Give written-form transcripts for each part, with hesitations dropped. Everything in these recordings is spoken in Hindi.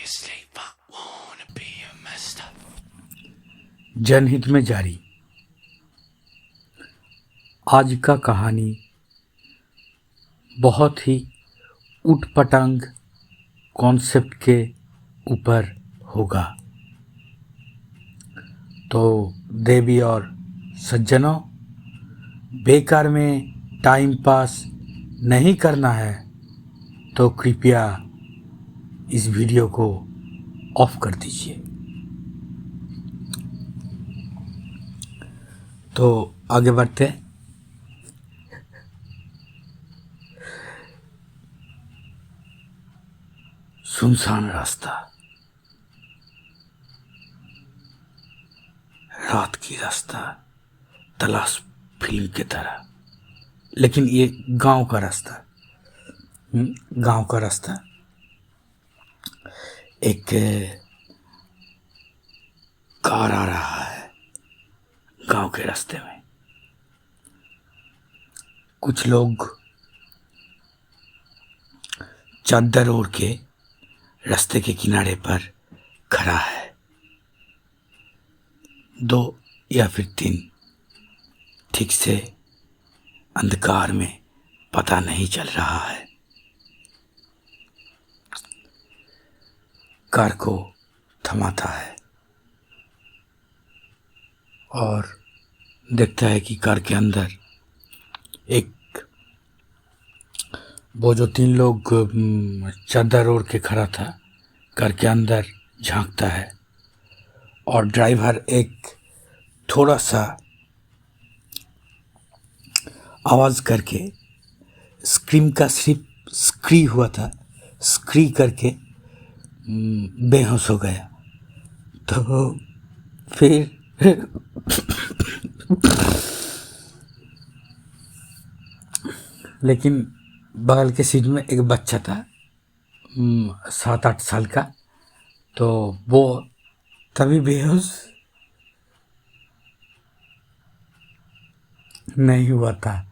asleep. I wanna be a master. जनहित में जारी आज का कहानी बहुत ही उटपटांग कॉन्सेप्ट के ऊपर होगा। तो देवी और सज्जनों, बेकार में टाइम पास नहीं करना है तो कृपया इस वीडियो को ऑफ कर दीजिए। तो आगे बढ़ते हैं। सुनसान रास्ता, रात की रास्ता, तलाश फिल्म की तरह, लेकिन ये गांव का रास्ता। गांव का रास्ता एक कार आ रहा है गांव के रास्ते में। कुछ लोग चादर ओढ़ के रास्ते के किनारे पर खड़ा है। 2 या फिर 3, ठीक से अंधकार में पता नहीं चल रहा है। कार को थमाता है और देखता है कि कार के अंदर एक वो जो 3 लोग चादर ओढ़ के खड़ा था, कार के अंदर झांकता है और ड्राइवर एक थोड़ा सा आवाज़ करके स्क्रीम का सिर्फ स्क्री हुआ था, स्क्री करके बेहोश हो गया। तो फिर लेकिन बगल के सीट में एक बच्चा था 7-8 साल का, तो वो तभी बेहोश नहीं हुआ था।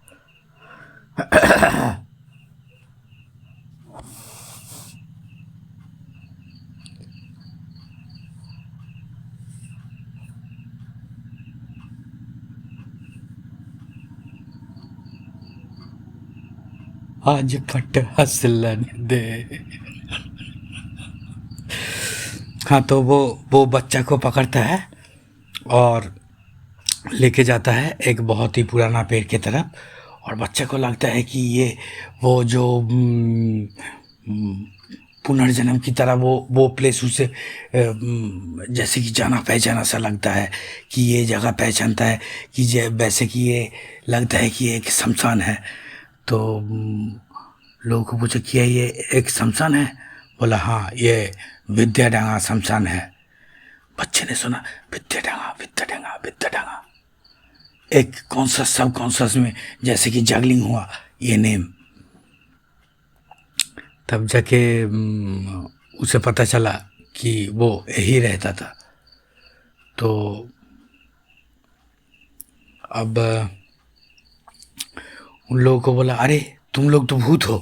आज फट हंसलन दे। हाँ, तो वो बच्चा को पकड़ता है और लेके जाता है एक बहुत ही पुराना पेड़ की तरफ। और बच्चे को लगता है कि ये वो जो पुनर्जन्म की तरह वो प्लेस उसे जैसे कि जाना पहचाना सा लगता है, कि ये जगह पहचानता है कि वैसे कि ये लगता है कि ये एक शमशान है। तो लोगों को पूछा कि ये एक शमशान है? बोला हाँ, ये विद्याडांगा शमशान है। बच्चे ने सुना विद्याडांगा विद्याडांगा विद्याडांगा, एक कॉन्शस सब कॉन्शस में जैसे कि जगलिंग हुआ ये नेम। तब जाके उसे पता चला कि वो यही रहता था। तो अब उन लोगों को बोला, अरे तुम लोग तो भूत हो।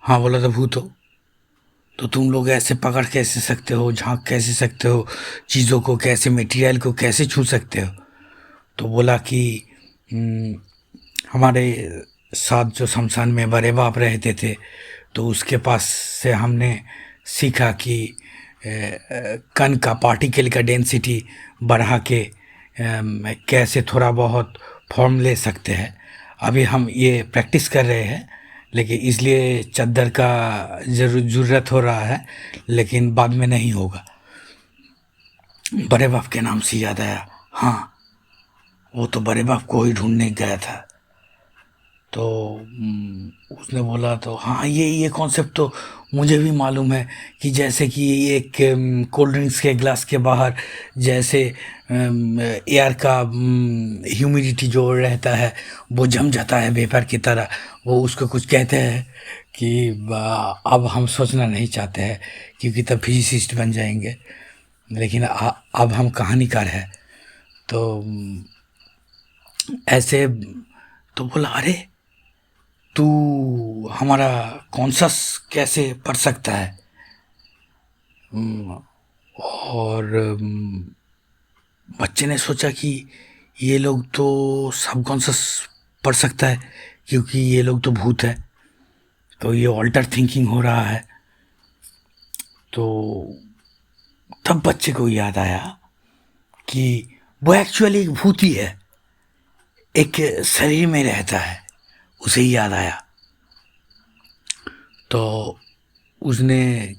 हाँ, बोला तो भूत हो तो तुम लोग ऐसे पकड़ कैसे सकते हो, झांक कैसे सकते हो, चीज़ों को कैसे, मटेरियल को कैसे छू सकते हो? तो बोला कि हमारे साथ जो शमशान में बड़े बाप रहते थे, तो उसके पास से हमने सीखा कि कण का पार्टिकल का डेंसिटी बढ़ा के कैसे थोड़ा बहुत फॉर्म ले सकते हैं। अभी हम ये प्रैक्टिस कर रहे हैं, लेकिन इसलिए चादर का ज़रूरत हो रहा है, लेकिन बाद में नहीं होगा। बड़े बाप के नाम से याद आया, हाँ वो तो बड़े बाप को ही ढूंढने गया था। तो उसने बोला, तो हाँ ये कॉन्सेप्ट तो मुझे भी मालूम है कि जैसे कि एक कोल्ड ड्रिंक्स के ग्लास के बाहर जैसे एयर का ह्यूमिडिटी जो रहता है वो जम जाता है वेपर की तरह, वो उसको कुछ कहते हैं कि अब हम सोचना नहीं चाहते हैं क्योंकि तब फिजिसिस्ट बन जाएंगे, लेकिन अब हम कहानीकार हैं। तो ऐसे तो बोला, अरे तू हमारा कॉन्शस कैसे पढ़ सकता है? और बच्चे ने सोचा कि ये लोग तो सबकॉन्शियस पढ़ सकता है, क्योंकि ये लोग तो भूत है, तो ये ऑल्टर थिंकिंग हो रहा है। तो तब बच्चे को याद आया कि वो एक्चुअली एक भूत ही है, एक शरीर में रहता है। उसे ही याद आया, तो उसने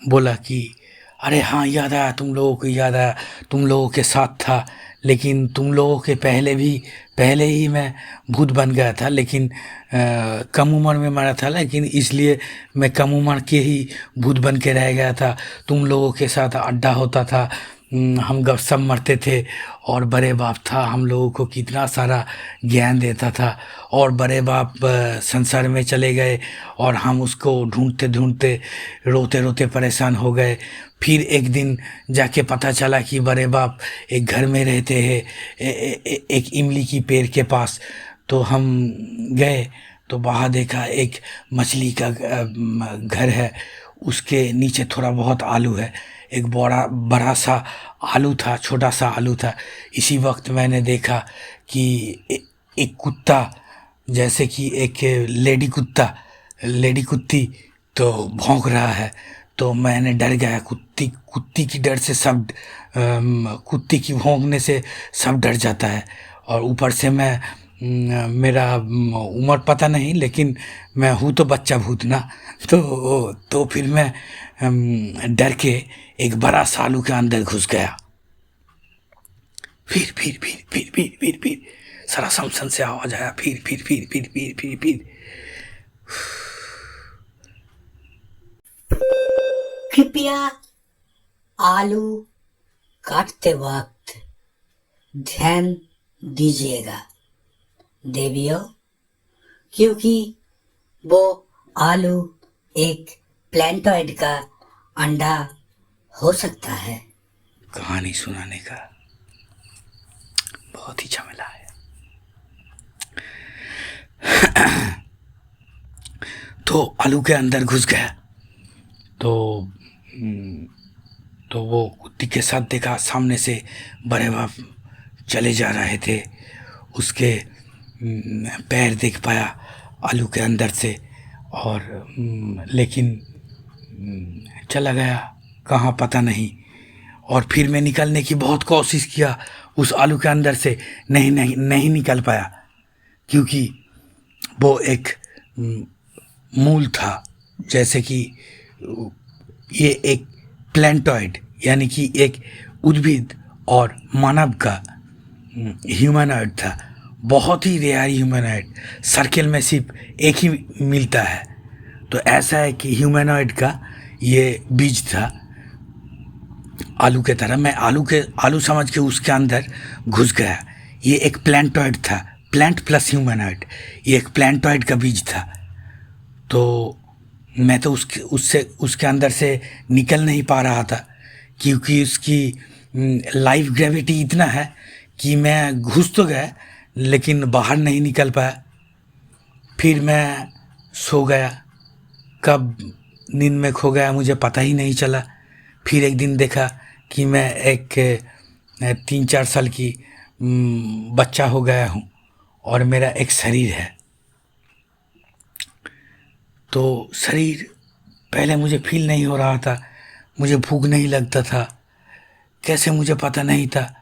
बोला कि अरे हाँ, याद आया, तुम लोगों को याद आया, तुम लोगों के साथ था, लेकिन तुम लोगों के पहले ही मैं भूत बन गया था, लेकिन कम उम्र में मरा था, लेकिन इसलिए मैं कम उम्र के ही भूत बन के रह गया था। तुम लोगों के साथ अड्डा होता था, हम गपशप मारते थे, और बड़े बाप था, हम लोगों को कितना सारा ज्ञान देता था, और बड़े बाप संसार में चले गए और हम उसको ढूंढते ढूंढते रोते रोते परेशान हो गए। फिर एक दिन जाके पता चला कि बड़े बाप एक घर में रहते हैं, एक इमली की पेड़ के पास। तो हम गए तो बाहर देखा एक मछली का घर है, उसके नीचे थोड़ा बहुत आलू है, एक बड़ा सा आलू था, छोटा सा आलू था। इसी वक्त मैंने देखा कि एक कुत्ता, जैसे कि एक लेडी कुत्ती तो भौंक रहा है। तो मैंने डर गया, कुत्ती की डर से सब कुत्ती की भौंकने से सब डर जाता है। और ऊपर से मेरा उम्र पता नहीं, लेकिन मैं हूँ तो बच्चा भूत ना। तो फिर मैं डर के एक बड़ा सालू के अंदर घुस गया। फिर सारा समसन से आवाज आया, फिर। कृपया आलू काटते वक्त ध्यान दीजिएगा देवियों, क्योंकि वो आलू एक प्लैंटॉइड का अंडा हो सकता है। कहानी सुनाने का बहुत ही झमेला है। तो आलू के अंदर घुस गया, तो वो कुत्ती के साथ देखा, सामने से बड़े बाप चले जा रहे थे। उसके पैर देख पाया आलू के अंदर से, और लेकिन चला गया कहाँ पता नहीं। और फिर मैं निकलने की बहुत कोशिश किया उस आलू के अंदर से, नहीं निकल पाया, क्योंकि वो एक मूल था, जैसे कि ये एक प्लैंटॉइड यानी कि एक उद्भिद और मानव का ह्यूमनॉइड था, बहुत ही रेयर ह्यूमनॉइड, सर्कल में सिर्फ एक ही मिलता है। तो ऐसा है कि ह्यूमनॉइड का ये बीज था आलू के तरह। मैं आलू समझ के उसके अंदर घुस गया। ये एक प्लैंटॉइड था, प्लांट प्लस ह्यूमनॉइड, ये एक प्लैंटॉइड का बीज था। तो मैं तो उसके अंदर से निकल नहीं पा रहा था, क्योंकि उसकी लाइफ ग्रेविटी इतना है कि मैं घुस तो गया लेकिन बाहर नहीं निकल पाया। फिर मैं सो गया, कब नींद में खो गया मुझे पता ही नहीं चला। फिर एक दिन देखा कि मैं एक 3-4 साल की बच्चा हो गया हूँ और मेरा एक शरीर है। तो शरीर पहले मुझे फील नहीं हो रहा था, मुझे भूख नहीं लगता था, कैसे मुझे पता नहीं था।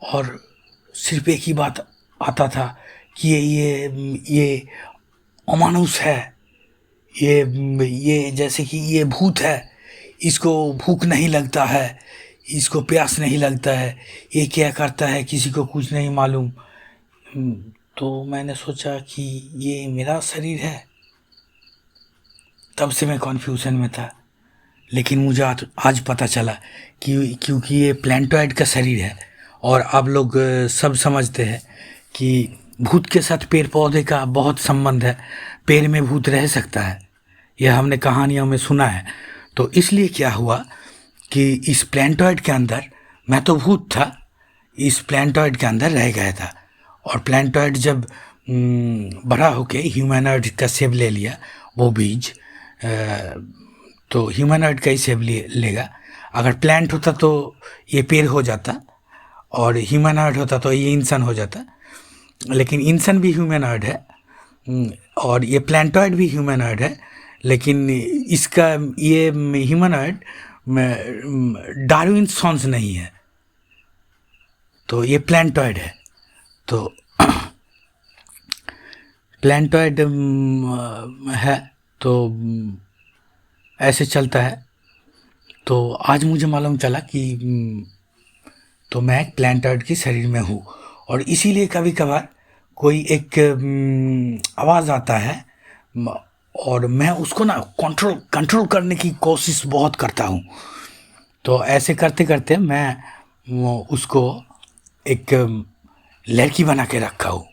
और सिर्फ एक ही बात आता था कि ये अमानुष है, ये जैसे कि ये भूत है, इसको भूख नहीं लगता है, इसको प्यास नहीं लगता है, ये क्या करता है किसी को कुछ नहीं मालूम। तो मैंने सोचा कि ये मेरा शरीर है। तब से मैं कन्फ्यूज़न में था, लेकिन मुझे आज पता चला कि क्योंकि ये प्लैंटॉइड का शरीर है। और आप लोग सब समझते हैं कि भूत के साथ पेड़ पौधे का बहुत संबंध है, पेड़ में भूत रह सकता है, यह हमने कहानियों में सुना है। तो इसलिए क्या हुआ कि इस प्लैंटॉइड के अंदर मैं तो भूत था, इस प्लैंटॉइड के अंदर रह गया था। और प्लैंटॉइड जब बड़ा होके ह्यूमनॉइड का शेप ले लिया, वो बीज तो ह्यूमनॉइड का ही शेप लेगा। अगर प्लांट होता तो ये पेड़ हो जाता, और ह्यूमनॉइड होता तो ये इंसान हो जाता। लेकिन इंसान भी ह्यूमनॉइड है, और ये प्लांटॉइड भी ह्यूमनॉइड है, लेकिन इसका ये ह्यूमनॉइड डार्विन सॉन्स नहीं है, तो ये प्लांटॉइड है। तो प्लांटॉइड है, तो ऐसे चलता है। तो आज मुझे मालूम चला कि तो मैं एक प्लांटॉइड के शरीर में हूँ, और इसीलिए कभी कभार कोई एक आवाज़ आता है, और मैं उसको ना कंट्रोल करने की कोशिश बहुत करता हूँ। तो ऐसे करते करते मैं उसको एक लड़की बना के रखा हूँ,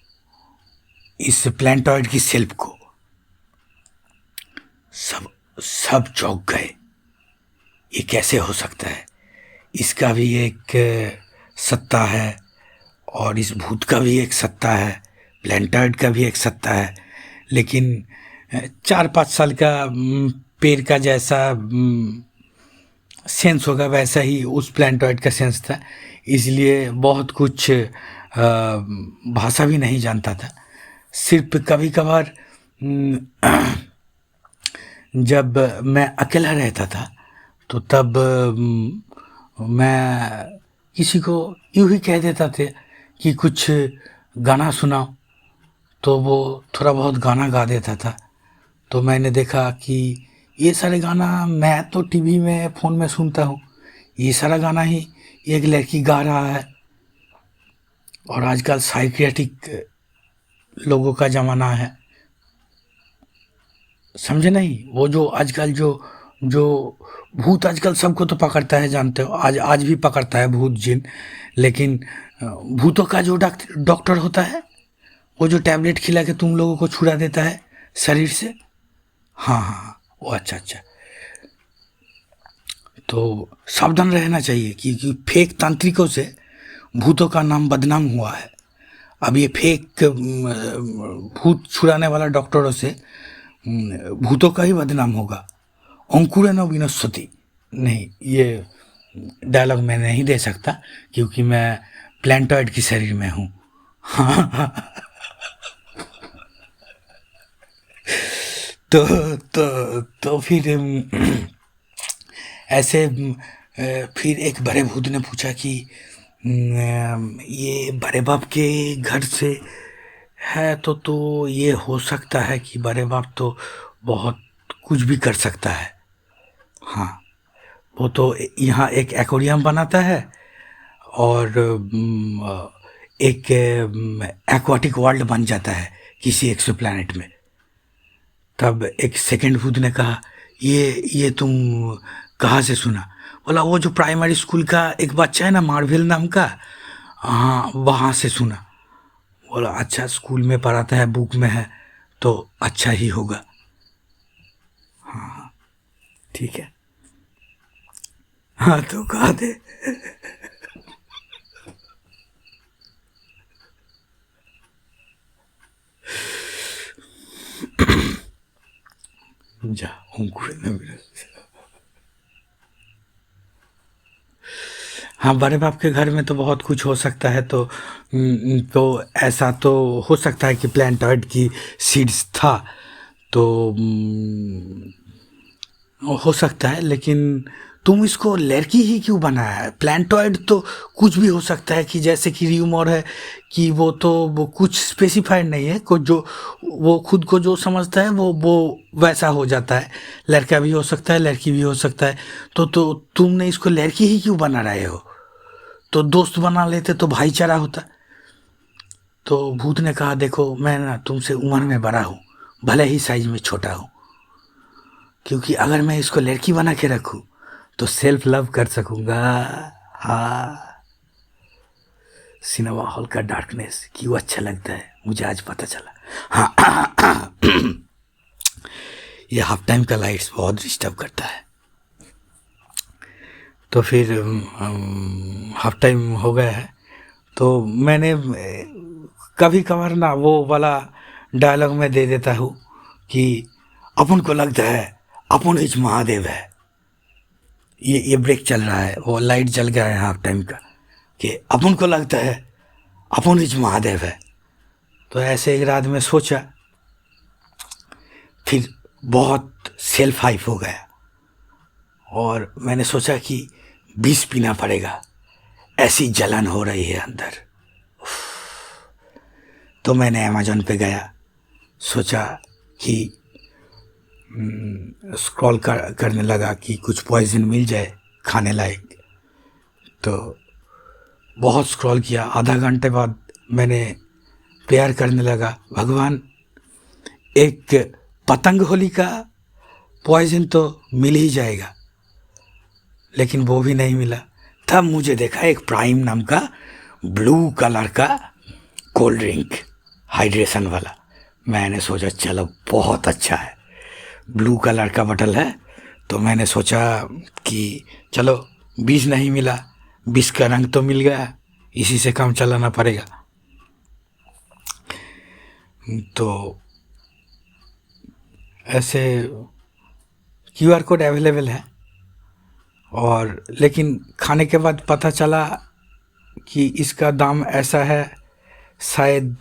इस प्लांटॉइड की सेल्फ को। सब चौंक गए, ये कैसे हो सकता है? इसका भी एक सत्ता है, और इस भूत का भी एक सत्ता है, प्लांटॉइड का भी एक सत्ता है। लेकिन 4-5 साल का पेड़ का जैसा सेंस होगा, वैसा ही उस प्लांटॉइड का सेंस था, इसलिए बहुत कुछ भाषा भी नहीं जानता था। सिर्फ कभी कभार जब मैं अकेला रहता था, तो तब मैं किसी को यूँ ही कह देता था कि कुछ गाना सुनाओ, तो वो थोड़ा बहुत गाना गा देता था। तो मैंने देखा कि ये सारे गाना मैं तो टीवी में, फ़ोन में सुनता हूँ, ये सारा गाना ही एक लड़की गा रहा है। और आजकल साइकियाट्रिक लोगों का ज़माना है, समझे नहीं? वो जो आजकल जो भूत आजकल सबको तो पकड़ता है, जानते हो, आज भी पकड़ता है भूत जिन। लेकिन भूतों का जो डॉक्टर होता है, वो जो टैबलेट खिला के तुम लोगों को छुड़ा देता है शरीर से, हाँ, वो अच्छा। तो सावधान रहना चाहिए, क्योंकि फेक तांत्रिकों से भूतों का नाम बदनाम हुआ है। अब ये फेक भूत छुड़ाने वाला डॉक्टरों से भूतों का ही बदनाम होगा। अंकुरेण विनश्यति, नहीं, ये डायलॉग मैं नहीं दे सकता, क्योंकि मैं प्लांटॉइड की शरीर में हूँ। तो फिर ऐसे फिर एक बड़े भूत ने पूछा कि ये बड़े बाप के घर से है, तो ये हो सकता है कि बड़े बाप तो बहुत कुछ भी कर सकता है। हाँ, वो तो यहाँ एक एक्वेरियम बनाता है, और एक एक्वाटिक वर्ल्ड बन जाता है किसी एक्सोप्लैनेट में। तब एक सेकंड भूत ने कहा, ये तुम कहाँ से सुना? बोला, वो जो प्राइमरी स्कूल का एक बच्चा है ना, मार्वेल नाम का, हाँ, वहाँ से सुना। बोला, अच्छा, स्कूल में पढ़ाता है, बुक में है, तो अच्छा ही होगा। हाँ, ठीक है, हाँ, तो कहा दे। जा हाँ, बड़े बाप के घर में तो बहुत कुछ हो सकता है। तो ऐसा तो हो सकता है कि प्लांटॉइड की सीड्स था, तो हो सकता है। लेकिन तुम इसको लड़की ही क्यों बनाया है? प्लांटॉइड तो कुछ भी हो सकता है, कि जैसे कि र्यूमर है कि वो कुछ स्पेसिफाइड नहीं है, को जो वो खुद को जो समझता है वो वैसा हो जाता है। लड़का भी हो सकता है, लड़की भी हो सकता है। तो तुमने इसको लड़की ही क्यों बना रहे हो? तो दोस्त बना लेते तो भाईचारा होता। तो भूत ने कहा, देखो, मैं ना तुमसे उम्र में बड़ा हूँ, भले ही साइज में छोटा हूँ, क्योंकि अगर मैं इसको लड़की बना के रखूँ तो सेल्फ लव कर सकूँगा। हाँ, सिनेमा हॉल का डार्कनेस क्यों अच्छा लगता है, मुझे आज पता चला। हाँ, ये हाफ टाइम का लाइट्स बहुत डिस्टर्ब करता है। तो फिर हाफ टाइम हो गया है, तो मैंने कभी कभार ना वो वाला डायलॉग में दे देता हूँ कि अपन को लगता है अपन हिज महादेव है। ये ब्रेक चल रहा है, वो लाइट जल गया है हाफ टाइम का, कि अपन को लगता है अपन हिज महादेव है। तो ऐसे एक रात में सोचा, फिर बहुत सेल्फ हाइप हो गया और मैंने सोचा कि विष पीना पड़ेगा, ऐसी जलन हो रही है अंदर। तो मैंने अमेज़न पे गया, सोचा कि स्क्रॉल करने लगा कि कुछ पॉइजन मिल जाए खाने लायक। तो बहुत स्क्रॉल किया, आधा घंटे बाद मैंने प्रेयर करने लगा, भगवान एक पतंग होली का पॉइजन तो मिल ही जाएगा, लेकिन वो भी नहीं मिला। तब मुझे देखा एक प्राइम नाम का ब्लू कलर का कोल्ड ड्रिंक, हाइड्रेशन वाला। मैंने सोचा चलो बहुत अच्छा है, ब्लू कलर का बटल है। तो मैंने सोचा कि चलो विष नहीं मिला, विष का रंग तो मिल गया, इसी से काम चलाना पड़ेगा। तो ऐसे QR कोड अवेलेबल है, और लेकिन खाने के बाद पता चला कि इसका दाम ऐसा है, शायद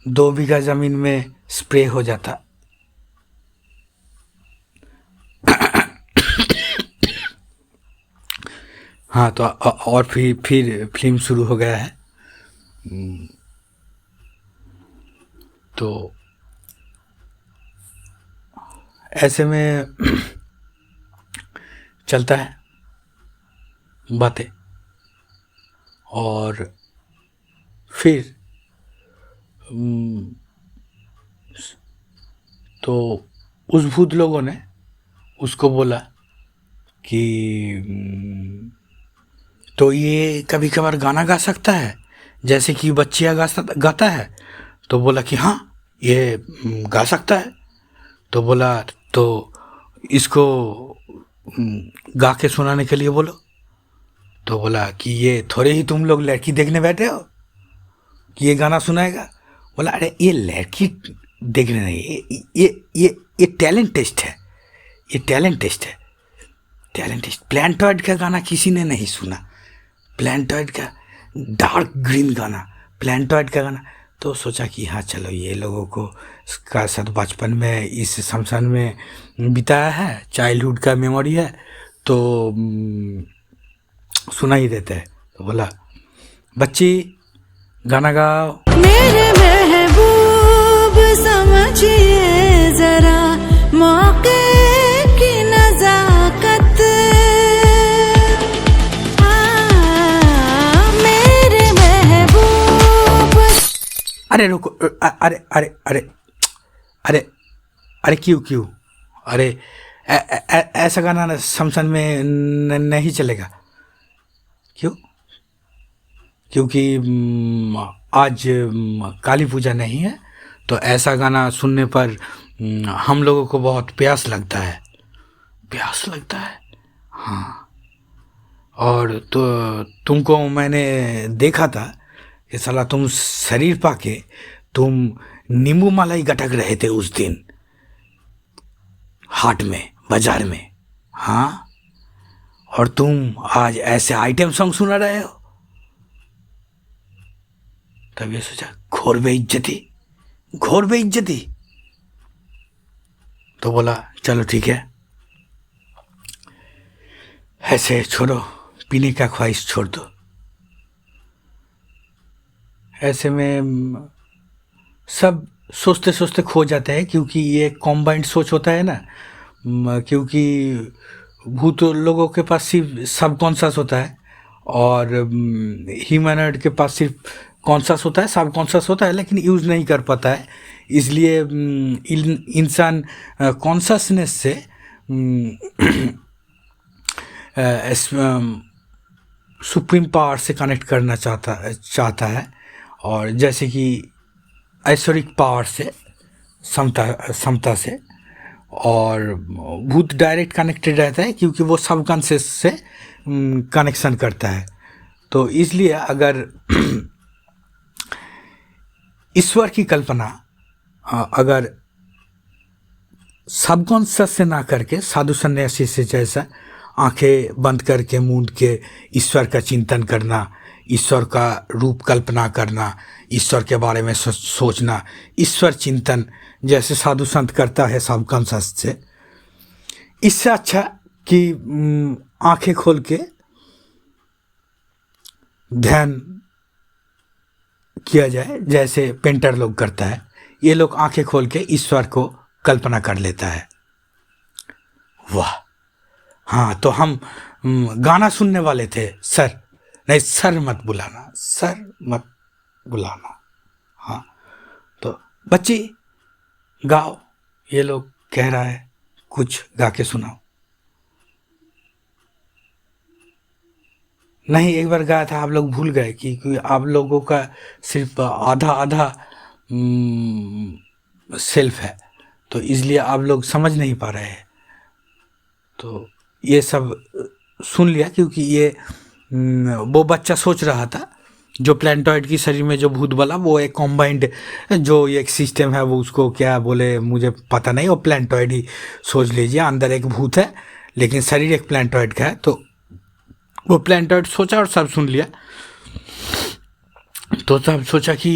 2 बीघा ज़मीन में स्प्रे हो जाता। हाँ, तो और फिर फिल्म शुरू हो गया है। तो ऐसे में चलता है बातें, और फिर तो उस भूत लोगों ने उसको बोला कि तो ये कभी कभार गाना गा सकता है जैसे कि बच्चियाँ गाता है। तो बोला कि हाँ ये गा सकता है। तो बोला तो इसको गा के सुनाने के लिए बोलो। तो बोला कि ये थोड़े ही तुम लोग लड़की देखने बैठे हो कि ये गाना सुनाएगा। बोला अरे ये लड़की देखने नहीं, ये टैलेंट टेस्ट है, ये टैलेंट टेस्ट है, टैलेंट टेस्ट। प्लांटॉइड का गाना किसी ने नहीं सुना, प्लांटॉइड का डार्क ग्रीन गाना, प्लांटॉइड का गाना। तो सोचा कि हाँ चलो ये लोगों को का साथ बचपन में इस शमशान में बिताया है, चाइल्डहुड का मेमोरी है, तो सुना ही देते हैं। तो बोला बच्ची गाना गाओ। मेरे महबूब समझिए जरा मौके की नजाकत, मेरे महबूब। अरे रुको, अरे अरे अरे अरे अरे क्यों अरे ऐसा गाना शमशान में नहीं चलेगा। क्यों? क्योंकि आज काली पूजा नहीं है, तो ऐसा गाना सुनने पर हम लोगों को बहुत प्यास लगता है, प्यास लगता है। हाँ, और तो तुमको मैंने देखा था कि साला तुम शरीर पाके तुम नींबू मलाई गटक रहे थे उस दिन हाट में, बाजार में। हाँ, और तुम आज ऐसे आइटम सॉन्ग सुना रहे हो। तब ये सोचा घोर बेइज्जती, घोर बेइज्जती। तो बोला चलो ठीक है, ऐसे छोड़ो, पीने का ख्वाहिश छोड़ दो। ऐसे में सब सोचते सोचते खो जाते हैं, क्योंकि ये कॉम्बाइंड सोच होता है ना, क्योंकि भूत लोगों के पास सिर्फ सबकॉन्शियस होता है और ह्यूमनॉइड के पास सिर्फ कॉन्शियस होता है, सबकॉन्शियस होता है, लेकिन यूज़ नहीं कर पाता है। इसलिए इंसान कॉन्शियसनेस से सुप्रीम पावर से कनेक्ट करना चाहता है, और जैसे कि ऐश्वरिक पावर से, समता से। और भूत डायरेक्ट कनेक्टेड रहता है क्योंकि वो सबकॉन्शियस से कनेक्शन करता है। तो इसलिए अगर ईश्वर की कल्पना अगर सबकॉन्शियस से ना करके साधु सन्यासी से जैसा आंखें बंद करके मूंद के ईश्वर का चिंतन करना, ईश्वर का रूप कल्पना करना, ईश्वर के बारे में सोचना, ईश्वर चिंतन जैसे साधु संत करता है सबकॉन्शियस से, इससे अच्छा कि आंखें खोल के ध्यान किया जाए जैसे पेंटर लोग करता है। ये लोग आंखें खोल के ईश्वर को कल्पना कर लेता है। वाह, हाँ, तो हम गाना सुनने वाले थे। सर नहीं, सर मत बुलाना, सर मत बुलाना। हाँ, तो बच्ची गाओ, ये लोग कह रहा है कुछ गा के सुनाओ। नहीं, एक बार गाया था, आप लोग भूल गए कि आप लोगों का सिर्फ आधा आधा सेल्फ है, तो इसलिए आप लोग समझ नहीं पा रहे हैं। तो ये सब सुन लिया क्योंकि ये वो बच्चा सोच रहा था जो प्लैंटॉइड की शरीर में जो भूत बला, वो एक कॉम्बाइंड जो एक सिस्टम है, वो उसको क्या बोले मुझे पता नहीं, वो प्लैंटॉइड ही सोच लीजिए। अंदर एक भूत है लेकिन शरीर एक प्लैंटॉइड का है, तो वो प्लैंटॉइड सोचा और सब सुन लिया। तो तब सोचा कि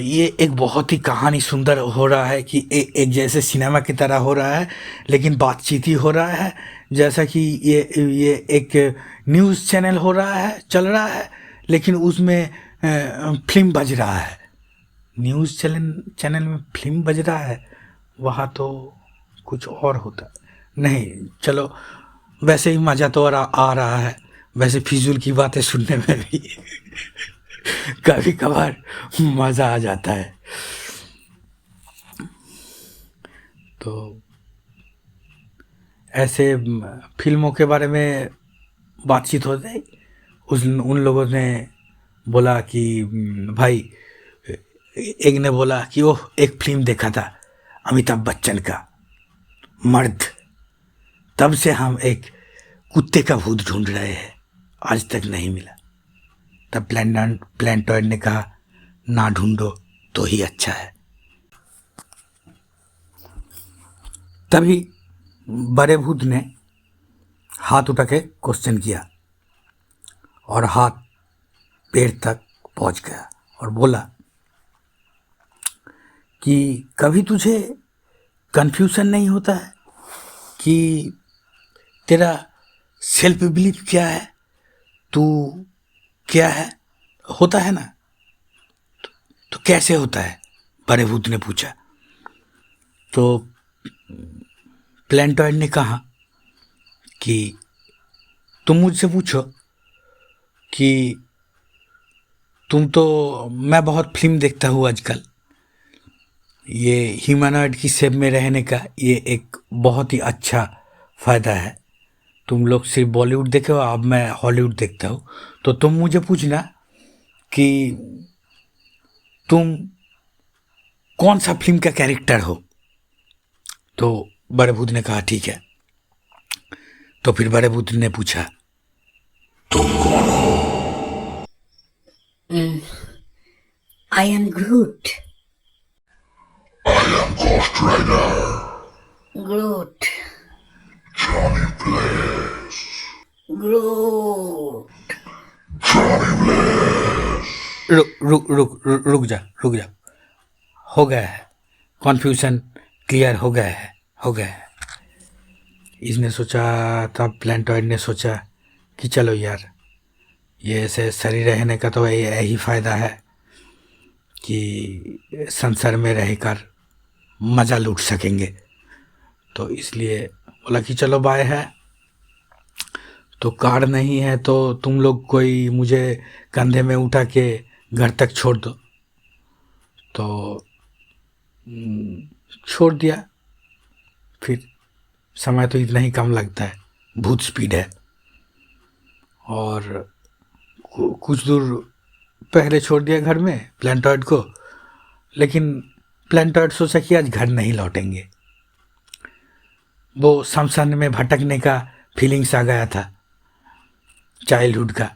ये एक बहुत ही कहानी सुंदर हो रहा है कि एक जैसे सिनेमा की तरह हो रहा है, लेकिन बातचीत ही हो रहा है, जैसा कि ये एक न्यूज़ चैनल हो रहा है, चल रहा है, लेकिन उसमें फिल्म बज रहा है। न्यूज़ चैनल में फिल्म बज रहा है, वहाँ तो कुछ और होता नहीं। चलो, वैसे ही मज़ा तो आ रहा है, वैसे फिजूल की बातें सुनने में भी कभी कभार मज़ा आ जाता है। तो ऐसे फिल्मों के बारे में बातचीत होती है। उन लोगों ने बोला कि भाई, एक ने बोला कि ओह, एक फिल्म देखा था अमिताभ बच्चन का मर्द, तब से हम एक कुत्ते का भूत ढूंढ रहे हैं, आज तक नहीं मिला। तब प्लैंटॉइड ने कहा, ना ढूंढो तो ही अच्छा है। तभी बड़े भूत ने हाथ उठा के क्वेश्चन किया और हाथ पैर तक पहुंच गया और बोला कि कभी तुझे कन्फ्यूजन नहीं होता है कि तेरा सेल्फ बिलीफ क्या है, तू क्या है? होता है ना, तो कैसे होता है? बड़े भूत ने पूछा। तो प्लैंटॉइड ने कहा कि तुम मुझसे पूछो कि मैं बहुत फिल्म देखता हूँ आजकल, ये ह्यूमनॉइड की शेप में रहने का ये एक बहुत ही अच्छा फ़ायदा है। तुम लोग सिर्फ बॉलीवुड देखे हो, अब मैं हॉलीवुड देखता हूँ, तो तुम मुझे पूछना कि तुम कौन सा फिल्म का कैरेक्टर हो। तो बड़े भूत ने कहा ठीक है। तो फिर बड़े भूत ने पूछा, तुम कौन हो? I am Groot. I am Ghost Rider. Groot. Johnny Blaze. Groot. Johnny Blaze. रुक जा। हो गया है, कन्फ्यूजन क्लियर हो गया है। इसने सोचा, तब प्लैंटॉइड ने सोचा कि चलो यार, ये ऐसे शरीर रहने का तो यही फ़ायदा है कि संसार में रहकर मज़ा लूट सकेंगे। तो इसलिए बोला कि चलो बाय है, तो कार नहीं है तो तुम लोग कोई मुझे कंधे में उठा के घर तक छोड़ दो। तो छोड़ दिया। फिर समय तो इतना ही कम लगता है, भूत स्पीड है। और कुछ दूर पहले छोड़ दिया घर में प्लैंटॉइड को, लेकिन प्लैंटॉइड सोचा कि आज घर नहीं लौटेंगे। वो शमशान में भटकने का फीलिंग्स आ गया था चाइल्डहुड का।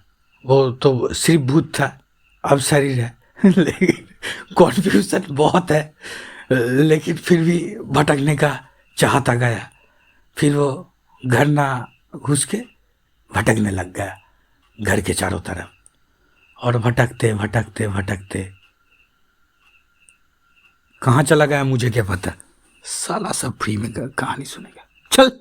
वो तो सिर्फ भूत था, अब शरीर है लेकिन कॉन्फ्यूजन बहुत है, लेकिन फिर भी भटकने का चाहता गया, फिर वो घर ना घुस के भटकने लग गया घर के चारों तरफ, और भटकते भटकते भटकते कहाँ चला गया मुझे क्या पता। साला सब फ्री में कहानी सुनेगा। चल।